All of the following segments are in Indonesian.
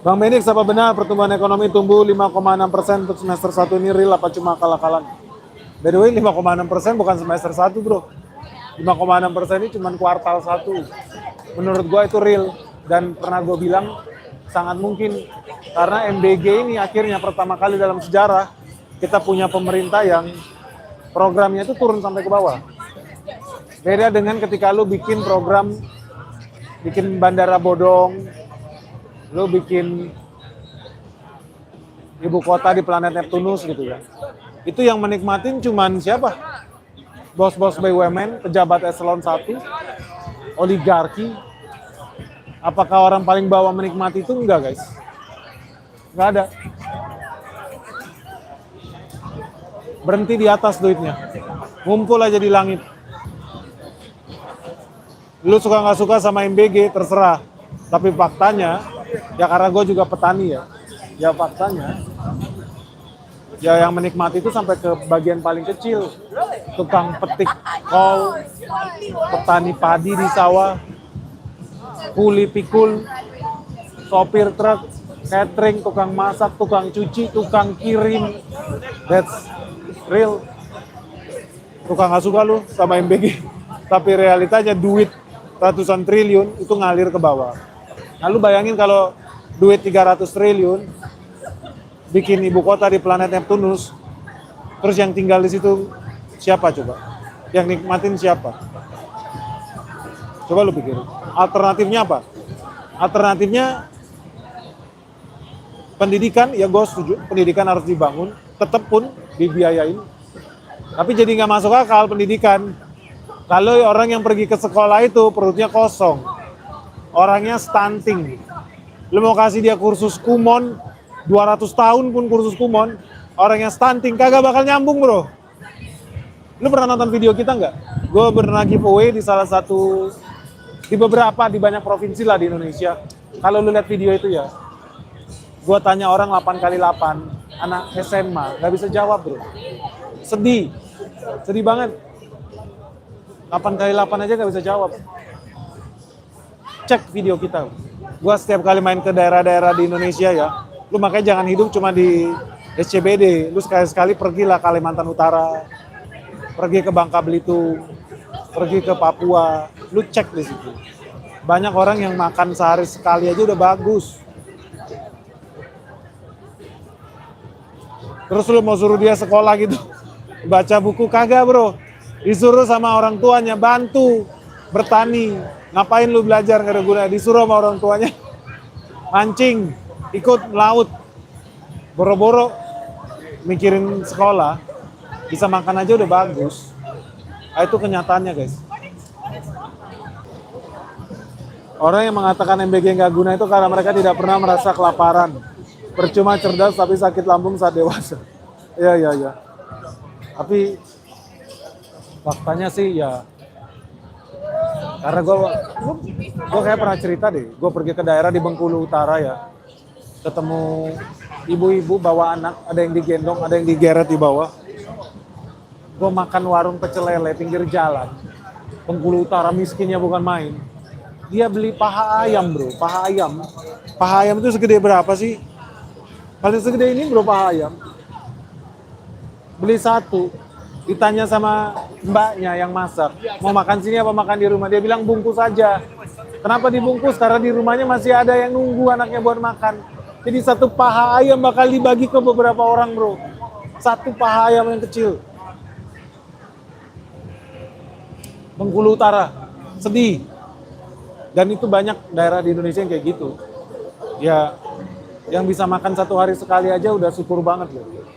Bang Benix, apa benar pertumbuhan ekonomi tumbuh 5,6% untuk semester 1 ini real apa cuma akal-akalan? By the way, 5,6% bukan semester 1 bro. 5,6% ini cuma kuartal 1. Menurut gue itu real. Dan pernah gue bilang sangat mungkin. Karena MBG ini akhirnya pertama kali dalam sejarah kita punya pemerintah yang programnya itu turun sampai ke bawah. Beda dengan ketika lu bikin program, bikin bandara bodong, lu bikin ibu kota di planet Neptunus gitu ya. Itu yang menikmatin cuman siapa? Bos-bos BUMN, pejabat eselon 1, oligarki. Apakah orang paling bawah menikmati itu? Enggak guys. Enggak ada. Berhenti di atas duitnya. Ngumpul aja di langit. Lu suka nggak suka sama MBG terserah. Tapi faktanya, ya karena gue juga petani ya. Ya faktanya, ya yang menikmati itu sampai ke bagian paling kecil. Tukang petik kol, petani padi di sawah, kuli pikul, sopir truk, catering, tukang masak, tukang cuci, tukang kirim. That's real. Tukang nggak suka lu sama MBG. Tapi realitanya duit ratusan triliun itu ngalir ke bawah. Nah lu bayangin kalau duit 300 triliun bikin ibu kota di planet Neptunus, terus yang tinggal di situ siapa coba? Yang nikmatin siapa? Coba lu pikir. Alternatifnya apa? Alternatifnya pendidikan, ya gue setuju. Pendidikan harus dibangun, tetap pun dibiayain. Tapi jadi nggak masuk akal pendidikan. Kalau orang yang pergi ke sekolah itu perutnya kosong, orangnya stunting. Lu mau kasih dia kursus kumon, 200 tahun pun kursus kumon, orangnya stunting, kagak bakal nyambung bro. Lu pernah nonton video kita nggak? Gue pernah giveaway di salah satu, di beberapa, di banyak provinsi lah di Indonesia. Kalau lu lihat video itu ya, gue tanya orang 8x8, anak SMA, nggak bisa jawab bro. Sedih banget. 8x8 aja nggak bisa jawab. Cek video kita. Gua setiap kali main ke daerah-daerah di Indonesia ya, lu makanya jangan hidup cuma di SCBD. Lu sekali-sekali pergilah Kalimantan Utara, pergi ke Bangka Belitung, pergi ke Papua. Lu cek di situ. Banyak orang yang makan sehari sekali aja udah bagus. Terus lu mau suruh dia sekolah gitu, baca buku, kagak bro. Disuruh sama orang tuanya, bantu bertani. Ngapain lu belajar, nggak ada guna. Disuruh sama orang tuanya mancing, ikut melaut. Boro-boro mikirin sekolah, bisa makan aja udah bagus. Nah, itu kenyataannya guys. Orang yang mengatakan MBG nggak guna itu karena mereka tidak pernah merasa kelaparan. Percuma cerdas tapi sakit lambung saat dewasa. Iya. Tapi faktanya sih ya, karena gue kayak pernah cerita deh, gue pergi ke daerah di Bengkulu Utara ya, ketemu ibu-ibu bawa anak, ada yang digendong, ada yang digeret di bawah. Gue makan warung pecel lele pinggir jalan, Bengkulu Utara miskinnya bukan main. Dia beli paha ayam bro, paha ayam itu segede berapa sih? Paling segede ini bro paha ayam. Beli satu. Ditanya sama mbaknya yang masak, mau makan sini apa makan di rumah? Dia bilang bungkus aja. Kenapa dibungkus? Karena di rumahnya masih ada yang nunggu anaknya buat makan. Jadi satu paha ayam bakal dibagi ke beberapa orang bro. Satu paha ayam yang kecil. Bengkulu Utara, sedih. Dan itu banyak daerah di Indonesia yang kayak gitu. Ya, yang bisa makan satu hari sekali aja udah syukur banget loh.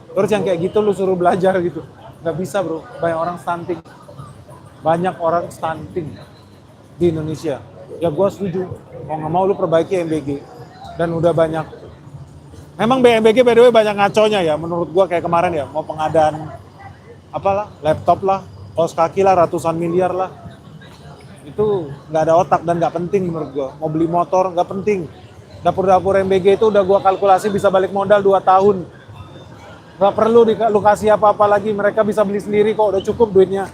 Terus yang kayak gitu lu suruh belajar gitu, nggak bisa bro. Banyak orang stunting, di Indonesia. Ya gue setuju, mau nggak mau lu perbaiki MBG. Dan udah banyak, memang BMBG by the way banyak ngaconya ya. Menurut gue kayak kemarin ya, mau pengadaan apalah, laptop lah, kaos kaki lah, ratusan miliar lah. Itu nggak ada otak dan nggak penting menurut gue. Mau beli motor nggak penting. Dapur-dapur MBG itu udah gue kalkulasi bisa balik modal 2 tahun. Gak perlu lu kasih apa-apa lagi, mereka bisa beli sendiri kok, udah cukup duitnya.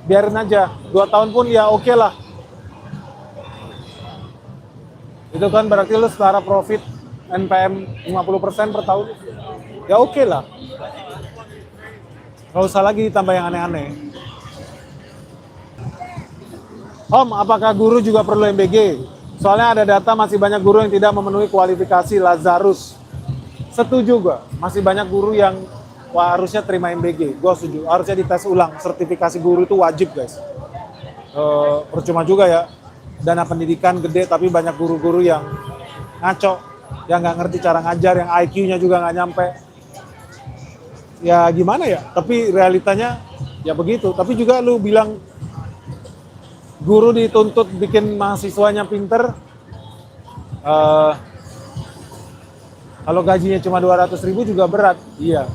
Biarin aja, 2 tahun pun ya oke lah. Itu kan berarti lu setara profit NPM 50% per tahun. Ya oke lah. Nggak usah lagi tambah yang aneh-aneh. Om, apakah guru juga perlu MBG? Soalnya ada data masih banyak guru yang tidak memenuhi kualifikasi Lazarus. Setuju gua, masih banyak guru yang harusnya terima MBG. Gua setuju, harusnya dites ulang. Sertifikasi guru itu wajib, guys. Percuma juga ya, dana pendidikan gede tapi banyak guru-guru yang ngaco, yang nggak ngerti cara ngajar, yang IQ-nya juga nggak nyampe. Ya gimana ya, tapi realitanya ya begitu. Tapi juga lu bilang guru dituntut bikin mahasiswanya pinter, kalau gajinya cuma 200.000 juga berat. Iya,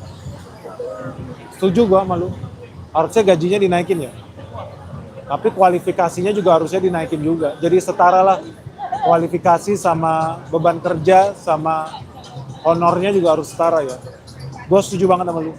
setuju gua sama lu, harusnya gajinya dinaikin ya, tapi kualifikasinya juga harusnya dinaikin juga, jadi setara lah kualifikasi sama beban kerja sama honornya juga harus setara ya. Gue setuju banget sama lu.